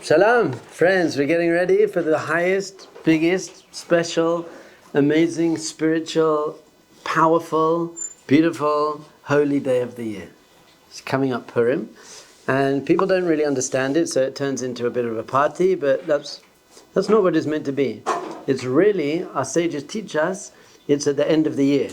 Shalom, friends. We're getting ready for the highest, biggest, special, amazing, spiritual, powerful, beautiful, holy day of the year. It's coming up, Purim, and people don't really understand it, so it turns into a bit of a party. But that's not what it's meant to be. It's really, our sages teach us, it's at the end of the year.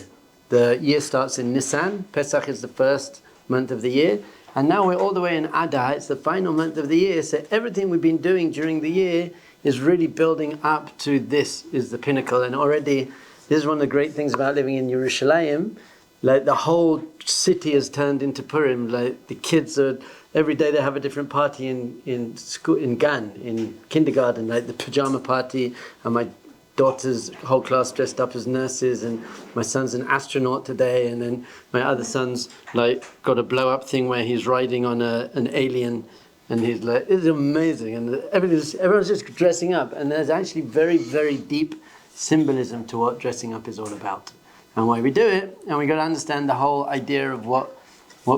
The year starts in Nisan. Pesach is the first month of the year. And now we're all the way in Adar. It's the final month of the year. So everything we've been doing during the year is really building up to this is the pinnacle. And already, this is one of the great things about living in Yerushalayim. Like the whole city has turned into Purim. Like the kids are, every day they have a different party in school, in Gan, in kindergarten, like the pajama party. And my daughter's whole class dressed up as nurses, and my son's an astronaut today, and then my other son's like got a blow-up thing where he's riding on an alien, and he's like, it's amazing, and everyone's just dressing up, and there's actually very, very deep symbolism to what dressing up is all about, and why we do it, and we got to understand the whole idea of what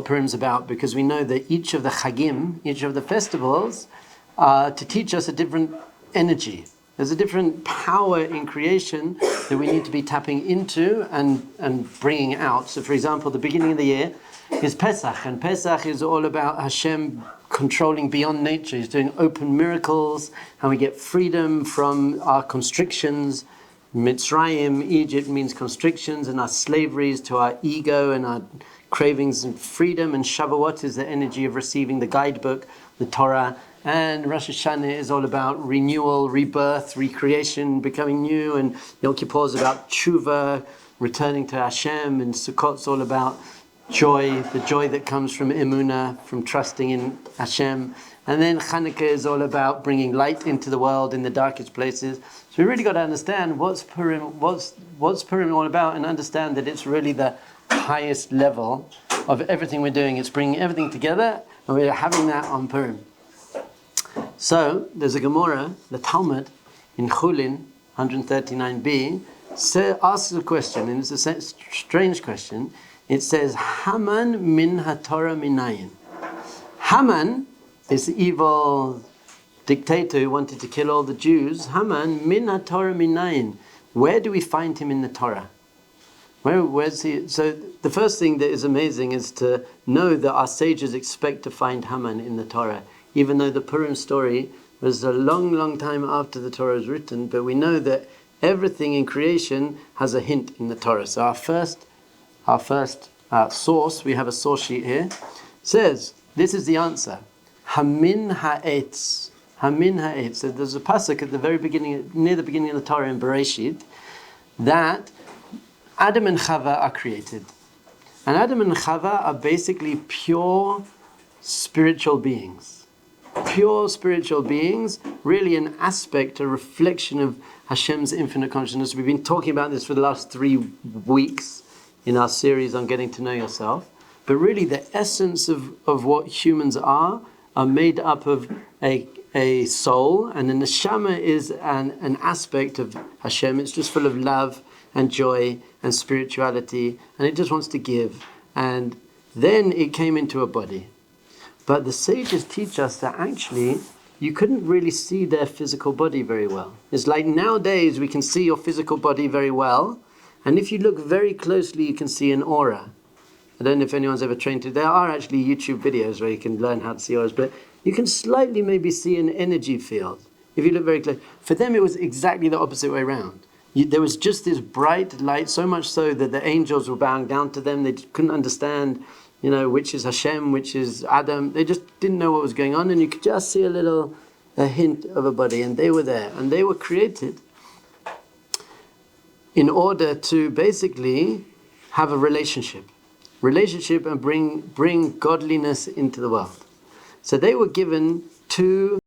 Purim's about, because we know that each of the chagim, each of the festivals, are to teach us a different energy. There's a different power in creation that we need to be tapping into and bringing out. So, for example, the beginning of the year is Pesach, and Pesach is all about Hashem controlling beyond nature. He's doing open miracles, and we get freedom from our constrictions. Mitzrayim, Egypt means constrictions, and our slaveries to our ego and our cravings and freedom. And Shavuot is the energy of receiving the guidebook, the Torah. And Rosh Hashanah is all about renewal, rebirth, recreation, becoming new. And Yom Kippur is about tshuva, returning to Hashem. And Sukkot's all about joy, the joy that comes from emunah, from trusting in Hashem. And then Chanukah is all about bringing light into the world in the darkest places. So we really got to understand what's Purim all about, and understand that it's really the highest level of everything we're doing. It's bringing everything together, and we're having that on Purim. So, there's a Gemara, the Talmud, in Chulin, 139b, asks a question, and it's a strange question. It says, Haman min haTorah minayin. Haman, this evil dictator who wanted to kill all the Jews, Haman min haTorah minayin. Where do we find him in the Torah? Where's he? So, the first thing that is amazing is to know that our sages expect to find Haman in the Torah. Even though the Purim story was a long, long time after the Torah was written, but we know that everything in creation has a hint in the Torah. So our first source, we have a source sheet here, says, this is the answer. Hamin ha'etz. Hamin ha'etz. So there's a pasuk at the very beginning, near the beginning of the Torah in Bereshit, that Adam and Chava are created. And Adam and Chava are basically pure spiritual beings. Pure spiritual beings, really an aspect, a reflection of Hashem's infinite consciousness. We've been talking about this for the last 3 weeks in our series on getting to know yourself. But really the essence of what humans are made up of a soul, and the neshama is an aspect of Hashem. It's just full of love and joy and spirituality, and it just wants to give. And then it came into a body. But the sages teach us that actually you couldn't really see their physical body very well. It's like nowadays we can see your physical body very well, and if you look very closely you can see an aura. I don't know if anyone's ever trained to. There are actually YouTube videos where you can learn how to see auras, but you can slightly maybe see an energy field if you look very close. For them it was exactly the opposite way around. There was just this bright light, so much so that the angels were bowing down to them. They couldn't understand, which is Hashem, which is Adam. They just didn't know what was going on, and you could just see a hint of a body, and they were there, and they were created in order to basically have a relationship and bring godliness into the world. So they were given 2